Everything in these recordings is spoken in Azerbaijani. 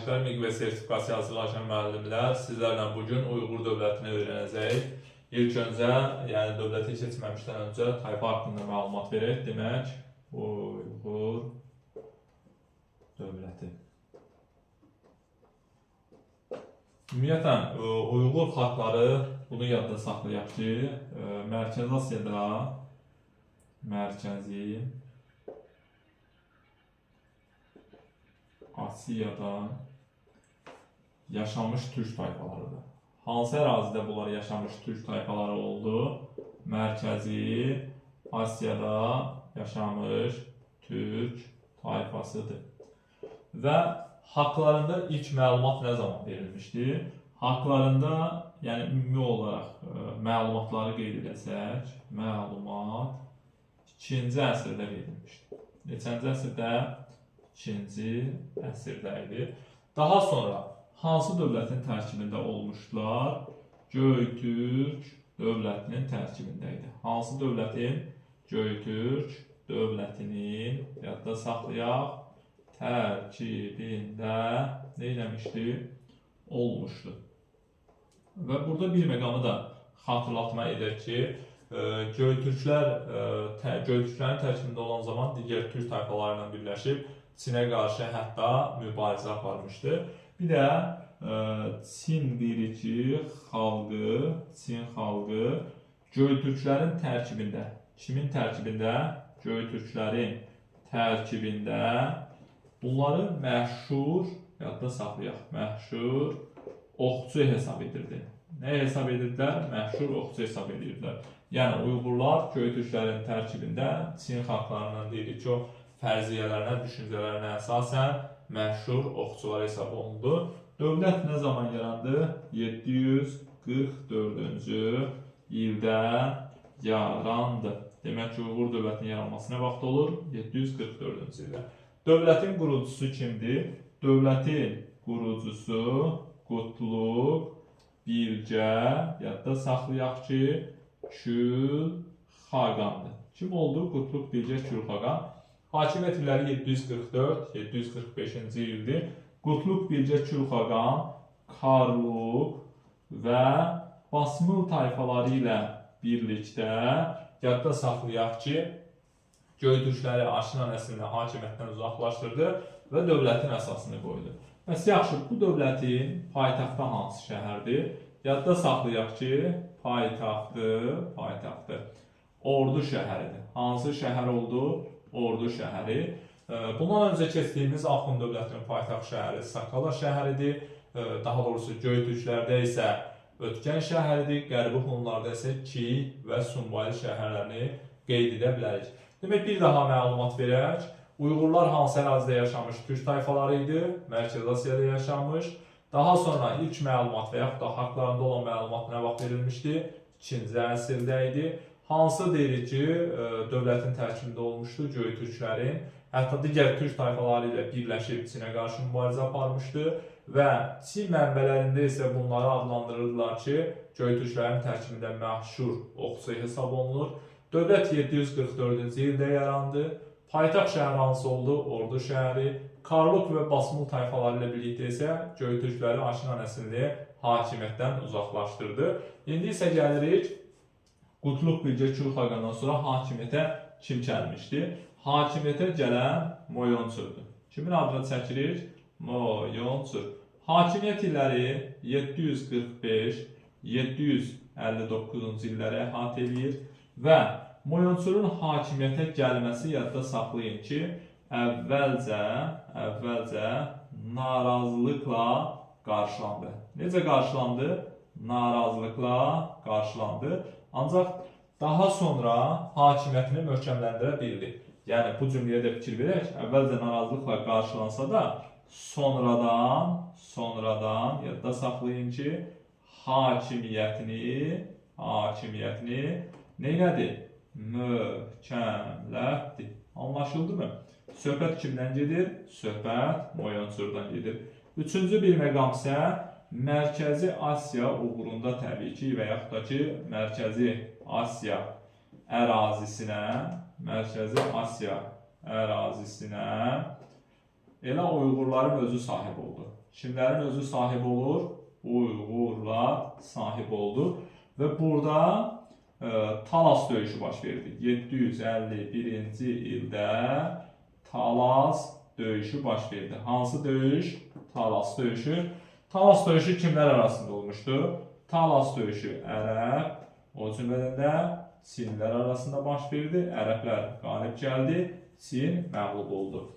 arkadaşlar, MİQ sertifikasiya hazırlaşan müəllimlər, sizlərlə bugün Uyğur dövlətini öyrənəcəyik. İlk öncə, yəni dövləti seçməmişdən öncə tayfa haqqında məlumat verək. Demək, Uyğur dövləti. Ümumiyyətlə, Uyğur xalqları, bunu yadda saxlayaq ki, Mərkəzi Asiyada, Mərkəzi Asiyada yaşamış türk tayfalarıdır. Hansı ərazidə bunlar yaşamış türk tayfaları oldu? Mərkəzi Asiyada yaşamış türk tayfasıdır. Və haqlarında ilk məlumat nə zaman verilmişdir? Haqlarında, yəni ümumi olaraq məlumatları qeyd edəsək, məlumat 2-ci əsrdə verilmişdir. Neçənci əsrdə? 2-ci əsrdə idi. Daha sonra hansı dövlətin tərkibində olmuşdular? Göytürk dövlətinin tərkibində idi. Hansı dövlətin? Göytürk dövlətinin, yadda saxlayaq, tərkibində nə eləmişdi? Olmuşdu. Və burada bir məqamı da xatırlatma edək ki, Göytürklərin tərkibində olan zaman digər türk tayfaları ilə birləşib Çinə qarşı hətta mübarizə aparmışdı. Bir də Çin dirici xalqı, Çin xalqı Göytürklərin tərkibində, kimin tərkibində? Göytürklərin tərkibində bunları məşhur, yadda saxlayaq, məşhur oxçu hesab edirdi. Nə hesab edirdilər? Məşhur oxçu hesab edirdilər. Yəni Uyğurlar Göytürklərin tərkibində Çin xalqlarından deyirik ki, fərziyyələrinə, düşüncələrinə əsasən məşhur oxçular hesab olundu. Dövlət nə zaman yarandı? 744-cü ildə yarandı. Demək ki, Uyğur dövlətinin yaranmasına vaxt olur 744-cü ildə. Dövlətin qurucusu kimdir? Dövlətin qurucusu Qutluk Bilgə, yadda saxlayaq ki, Külxaqandır. Kim oldu? Qutluk Bilgə Külxaqan. Hakimiyyət illəri 744-745-ci ildir. Qutluk Bilgə Külxaqan, Karluk və Basmıl tayfaları ilə birlikdə, yadda saxlayaq ki, Göytürkləri Aşina nəslində hakimiyyətdən uzaqlaşdırdı və dövlətin əsasını qoydu. Bəs yaxşı, bu dövlətin paytaxtı hansı şəhərdir? Yadda saxlayaq ki, paytaxtı Ordu şəhəridir. Hansı şəhər oldu? Ordu şəhəri. Bundan öncə keçdiyimiz Axund dövlətinin paytaxt şəhəri Sakala şəhəridir. Daha doğrusu Göytürklərdə isə Ötkən şəhəridir. Qərbi Hunlarda isə Kiy və Sumbaylı şəhərlərini qeyd edə bilərik. Demək, bir daha məlumat verək. Uyğurlar hansı ərazidə yaşamış türk tayfaları idi? Mərkəzi Asiyada yaşamış. Daha sonra ilk məlumat və yaxud da haqlarında olan məlumat nə vaxt verilmişdi? 2-ci əsrdə idi. Hansı deyirik ki, dövlətin tərkibində olmuşdu? Göytürklərin, hətta digər türk tayfaları ilə birləşib Çinə qarşı mübarizə aparmışdı və Çin mənbələrində isə bunları adlandırırdılar ki, Göytürklərin tərkibində məşhur oxçu hesab olunur. Dövlət 744-cü ildə yarandı. Paytaxt şəhəri hansı oldu? Ordu şəhəri. Karluk və Basmıl tayfaları ilə birlikdə isə Göytürkləri Aşina nəslini hakimiyyətdən uzaqlaşdırdı. İndi isə gəlirik Qutluk Bilgə Külxaqandan sonra hakimiyyətə kim gəlmişdi? Hakimiyyətə gələn Moyonçurdur. Kimin adını çəkirik? Moyonçur. Hakimiyyət illəri 745-759-cu illəri əhatə edir və Moyonçurun hakimiyyətə gəlməsi yadda saxlayın ki, əvvəlcə narazılıqla qarşılandı. Necə qarşılandı? Narazılıqla qarşılandı. Ancaq daha sonra hakimiyyətini möhkəmləndirə bildi. Yəni, bu cümləyə də fikir verək, əvvəlcə narazılıqla qarşılansa da, sonradan yadda saxlayın ki, hakimiyyətini neynədir? Möhkəmlətdir. Anlaşıldı mı? Söhbət kimdən gedir? Söhbət Moyonçurdan gedir. Üçüncü bir məqam isə Mərkəzi Asiya uğrunda təbii ki, və yaxud da ki, Mərkəzi Asiya ərazisinə elə Uyğurların özü sahib oldu. Kimlərin özü sahib olur? Uyğurlar sahib oldu. Və burada Talas döyüşü baş verdi. 751-ci ildə Talas döyüşü baş verdi. Hansı döyüş? Talas döyüşü. Talas döyüşü kimlər arasında olmuşdu? Talas döyüşü ərəb, o cümlədən də Çinlilər arasında baş verdi. Ərəblər qalib gəldi, Çin məğlub oldu.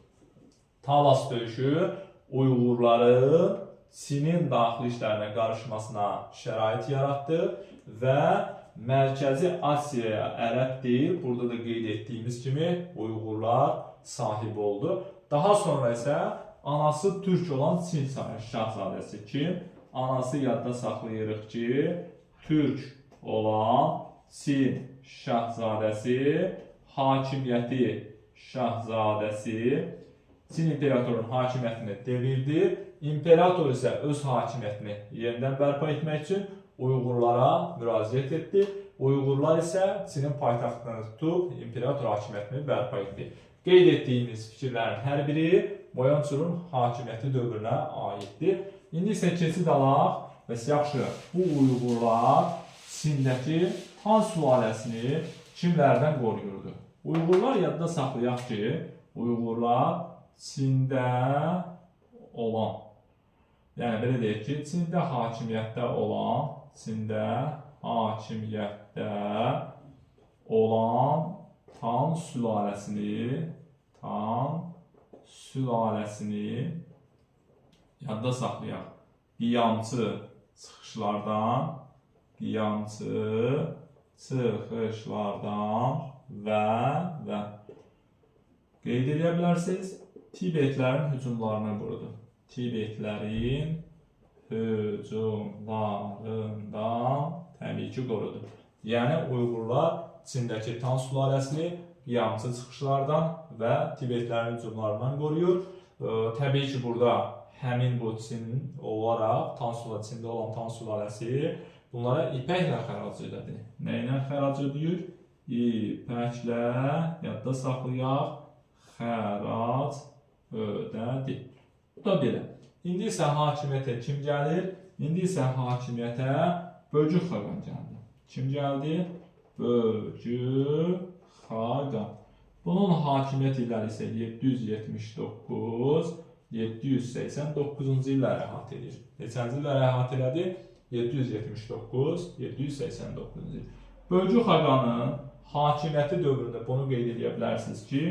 Talas döyüşü Uyğurları Çinin daxili işlərinə qarışmasına şərait yaratdı və Mərkəzi Asiyaya ərəb deyil, burada da qeyd etdiyimiz kimi Uyğurlar sahib oldu. Daha sonra isə anası türk olan Çin şahzadəsi kim? Anası yadda saxlayırıq ki, türk olan Çin şahzadəsi, hakimiyyəti şahzadəsi Çin imperatorunun hakimiyyətini devirdi. İmperator isə öz hakimiyyətini yenidən bərpa etmək üçün Uyğurlara müraciət etdi. Uyğurlar isə Çinin paytaxtını tutub imperator hakimiyyətini bərpa etdi. Qeyd etdiyimiz fikirlərin hər biri Moyançurun hakimiyyəti dövrünə aiddir. İndi isə keçid alaq və yaxşı, bu Uyğurlar Çindəki Han sülaləsini kimlərdən qoruyurdu? Uyğurlar yadda saxlayaq ki, Uyğurlar Çində olan, yəni belə deyək ki, Çində hakimiyyətdə olan Tan sülaləsini yadda saxlayaq. Qiyamçı çıxışlardan və qeyd edə bilərsiniz, Tibetlərin hücumlarına qorudu. Tibetlərin hücumlarından təbii ki qorudu. Yəni Uyğurlar Çindəki Tan sülaləsini qiyamçı çıxışlardan və Tibetlərin hücumlarından qoruyur. Təbii ki burada həmin bu Çin olaraq Çində olan Tan sülaləsi bunlara ipəklə xərac ödədi. Nə ilə xərac ödəyir? İpəklə, yadda saxlayaq, xərac ödədi. Bu da belə. İndi isə hakimiyyətə kim gəlir? İndi isə hakimiyyətə Bölgü xaqan gəldi. Kim gəldi? Bölgü xaqan. Bunun hakimiyyət illəri isə 779-789-cu illəri əhatə edir. Neçənci illəri əhatə elədi? 779-789-cu il. Bölgü xaqanın hakimiyyəti dövründə bunu qeyd edə bilərsiniz ki,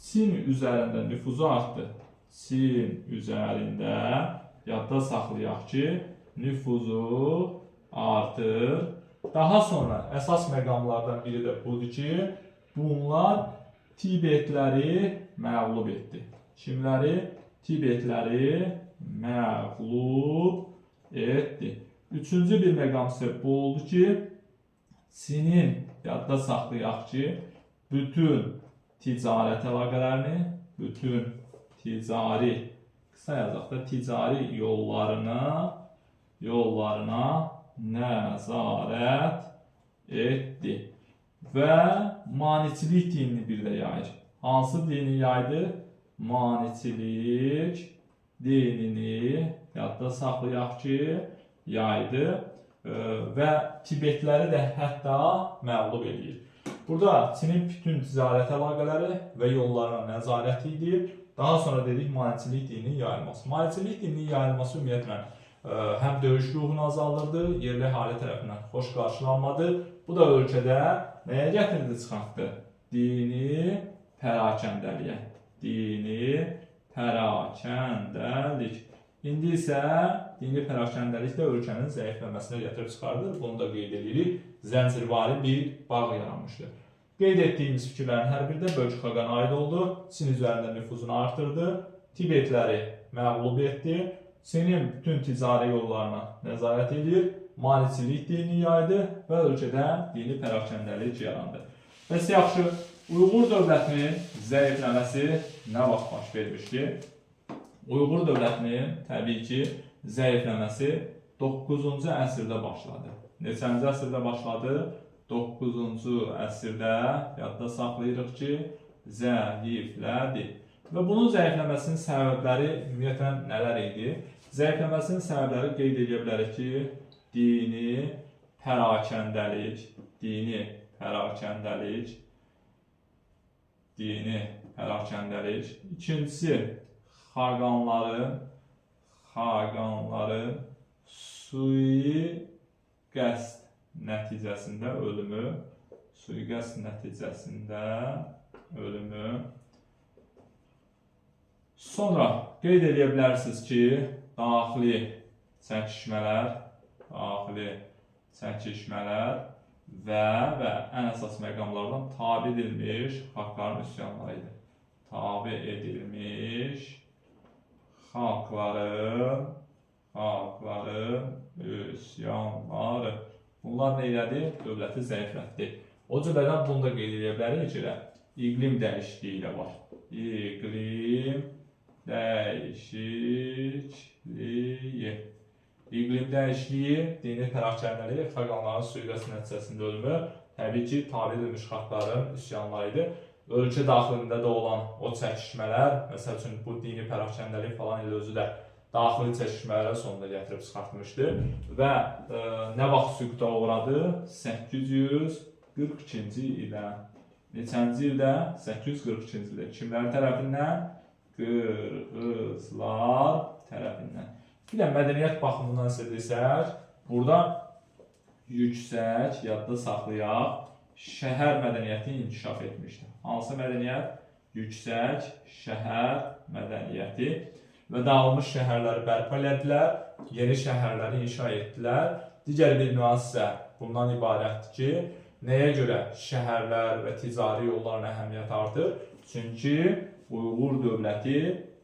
Çin üzərində nüfuzu artdı. Çin üzərində yadda saxlayaq ki, nüfuzu artır. Daha sonra əsas məqamlardan biri də budur ki, bunlar Tibetləri məğlub etdi. Kimləri? Tibetləri məğlub etdi. Üçüncü bir məqam isə bu oldu ki, Çinin yadda saxlayaq ki, bütün ticarət əlaqələrini, bütün ticari, qısa yazaq da, ticari yollarına nəzarət etdi. Və maniçilik dinini bir də yayır. Hansı dini yaydı? Maniçilik dinini yadda saxlayaq ki, yaydı və Tibetləri də hətta məğlub edir. Burada Çinin bütün ticarət əlaqələri və yollarına nəzarət edir. Daha sonra dedik maniçilik dininin yayılması. Maniçilik dininin yayılması ümumiyyətlə həm döyüş ruhunu azaldırdı, yerli əhali tərəfindən xoş qarşılanmadı. Bu da ölkədə nəyə gətirdi çıxartdı? Dini pərakəndəliyə. Dini pərakəndəlik. İndi isə dini pərakəndəlik də ölkənin zəifləməsinə gətirib çıxardır. Bunu da qeyd edirik. Zəncirvari bir bağ yaranmışdır. Qeyd etdiyimiz fikirlərin hər biri də Bölgü xaqana aid oldu. Çin üzərində nüfuzunu artırdı. Tibetləri məğlub etdi. Çinin bütün ticari yollarına nəzarət edir. Maniçilik dini yaydı və ölkədə dini pərakəndəlik yarandı. Bəs yaxşı, Uyğur dövlətinin zəifləməsi nə vaxt baş vermişdi? Uyğur dövlətinin təbii ki zəifləməsi 9-cu əsrdə başladı. Neçənci əsrdə başladı? 9-cu əsrdə yadda saxlayırıq ki, zəiflədi. Və bunun zəifləməsinin səbəbləri ümumiyyətlə nələr idi? Zəifləməsinin səbəbləri qeyd edə bilərik ki, dini pərakəndəlik, dini pərakəndəlik. İkincisi, xaqanların sui-qəsd nəticəsində ölümü. Sonra qeyd edə bilərsiniz ki, daxili çəkişmələr və ən əsas məqamlardan tabe edilmiş xalqların üsyanları idi. Tabe edilmiş xalqların üsyanları. Bunlar nə elədi? Dövləti zəiflətdi. O cümlədən bunu da qeyd edə bilərik ki, iqlim dəyişikliyi ilə var. İqlim dəyişikliyi, dini pərakəndəlik, xaqanların sui-qəsd nəticəsində ölümü, təbii ki, tabe edilmiş xalqların üsyanları idi. Ölkə daxilində də olan o çəkişmələr, məsəl üçün bu dini pərakəndəlik falan ilə özü də daxili çəkişmələrə sonunda gətirib çıxartmışdı və nə vaxt süquta uğradı? 842-ci ildə. Neçənci ildə? 842-ci ildə. Kimlər tərəfindən? Qırğızlar tərəfindən. Bir də mədəniyyət baxımından isə desək, burada yüksək, yadda saxlayaq, şəhər mədəniyyəti inkişaf etmişdir. Hansı mədəniyyət? Yüksək şəhər mədəniyyəti və dağılmış şəhərləri bərpa elədilər, yeni şəhərləri inşa etdilər. Digər bir nüans isə bundan ibarətdir ki, nəyə görə şəhərlər və ticari yolların əhəmiyyəti artır? Çünki Uyğur dövləti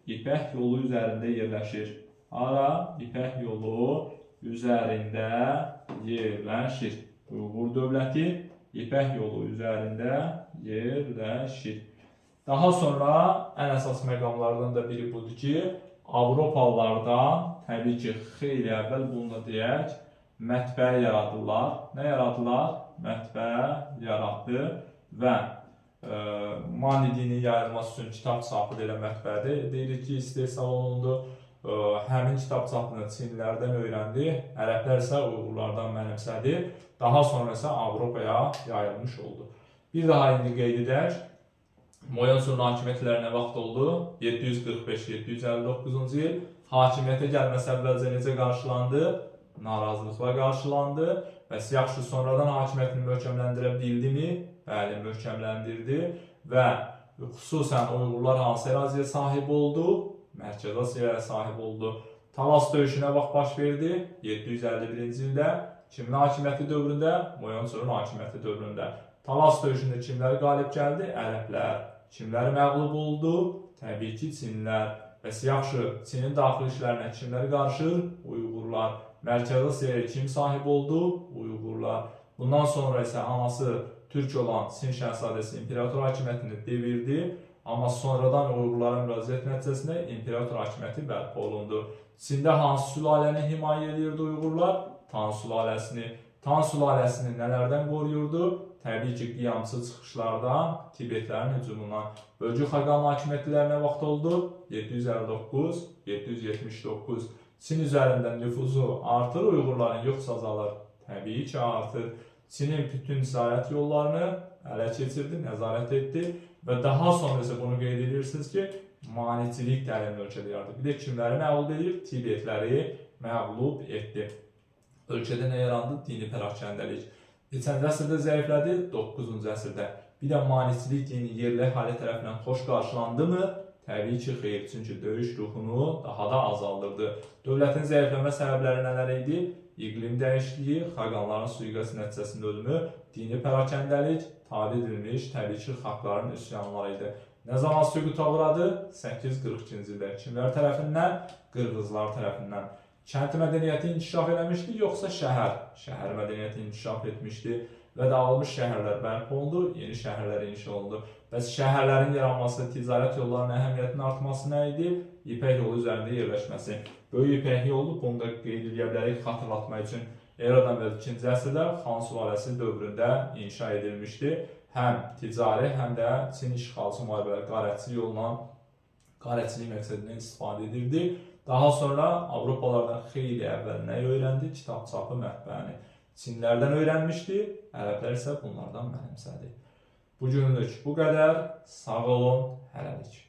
İpək yolu üzərində yerləşir. Hara? İpək yolu üzərində yerləşir. Uyğur dövləti İpək yolu üzərində yerləşir. Daha sonra ən əsas məqamlardan da biri budur ki, Avropalılardan təbii ki, xeyli əvvəl bunu da deyək, mətbəə yaradırlar. Nə yaradılar? Mətbəə yaradı və Mani dini yayılması üçün kitab çapı elə mətbəədir. Deyilir ki, istehsal olundu. Həmin kitab çapını Çinlilərdən öyrəndi, ərəblər isə Uyğurlardan mənimsədi. Daha sonra isə Avropaya yayılmış oldu. Bir daha indi qeyd edək. Moyonsunun hakimiyyətləri nə vaxt oldu? 745-759-cu il. Hakimiyyətə gəlməsi əvvəlcə necə qarşılandı? Narazılıqla qarşılandı. Bəs yaxşı, sonradan hakimiyyətini möhkəmləndirə bildimi? Bəli, möhkəmləndirdi və xüsusən Uyğurlar hansı əraziyə sahib oldu? Mərkəzi Asiyaya sahib oldu. Talas döyüşü nə vaxt baş verdi? 751-ci ildə. Kimin hakimiyyəti dövründə? Moyonsunun hakimiyyəti dövründə. Talas döyüşündə kimləri qalib gəldi? Ərəblər. Kimləri məğlub oldu? Təbii ki, Çinlilər. Bəs yaxşı, Çinin daxili işlərinə kimləri qarışır? Uyğurlar. Mərkəzi Asiyaya kim sahib oldu? Uyğurlar. Bundan sonra isə anası Türk olan Çin şəhzadəsi imperator hakimiyyətini devirdi. Amma sonradan Uyğurların müraciət nəticəsində imperator hakimiyyəti bərpa olundu. Çində hansı sülaləni himayə edirdi Uyğurlar? Tan sülaləsini. Tan sülaləsini nələrdən qoruyurdu? Təbii ki, qiyamçı çıxışlardan, Tibetlərin hücumundan. Bölgü xaqan hakimiyyətləri nə vaxt oldu? 759-779. Çin üzərində nüfuzu artır, Uyğurların yoxsa azalır? Təbii ki, artır. Çinin bütün ticarət yollarını ələ keçirdi, nəzarət etdi və daha sonra isə bunu qeyd edirsiniz ki, maneçilik təlim ölkədə yaratdı. Bir də kimləri məğlub edir? Tibetləri məğlub etdi. Ölkədə nə yarandı? Dini pərakəndəlik. Neçənci əsrdə zəiflədi? 9-cu əsrdə. Bir də maneçilik dini yerli əhali tərəfindən xoş qarşılandı mı? Təbii ki, xeyr, çünki döyüş ruhunu daha da azaldırdı. Dövlətin zəifləmə səbəbləri nələr idi? İqlim dəyişikliyi, xaqanların sui-qəsd nəticəsində ölümü, dini pərakəndəlik, tabe edilmiş təbii ki, xalqların üsyanları idi. Nə zaman süquta uğradı? 842-ci ildə. Kimlər tərəfindən? Qırğızlar tərəfindən. Kənd mədəniyyəti inkişaf eləmişdi, yoxsa şəhər? Şəhər mədəniyyəti inkişaf etmişdi və dağılmış şəhərlər bərpa olundu, yeni şəhərlər inşa olundu. Bəs şəhərlərin yaranması, ticarət yollarının əhəmiyyətinin artması nə idi? İpək yolu üzərində yerləşməsi. Böyük İpək yolu, bunu da qeyd edə bilərik xatırlatmaq üçün. Eradan və 2-ci əsrdə Xan sülaləsi dövründə inşa edilmişdi. Həm ticari, həm də Çin işğalçı müharibələri qarətçilik yolla, qarətçilik məqsədindən istifadə edirdi. Daha sonra Avropalardan xeyli əvvəl nə öyrəndi? Kitab çapı mətbəəni Çinlərdən öyrənmişdi, ərəblər isə bunlardan mənimsədi. Bu günlük bu qədər. Sağ olun, hələlik.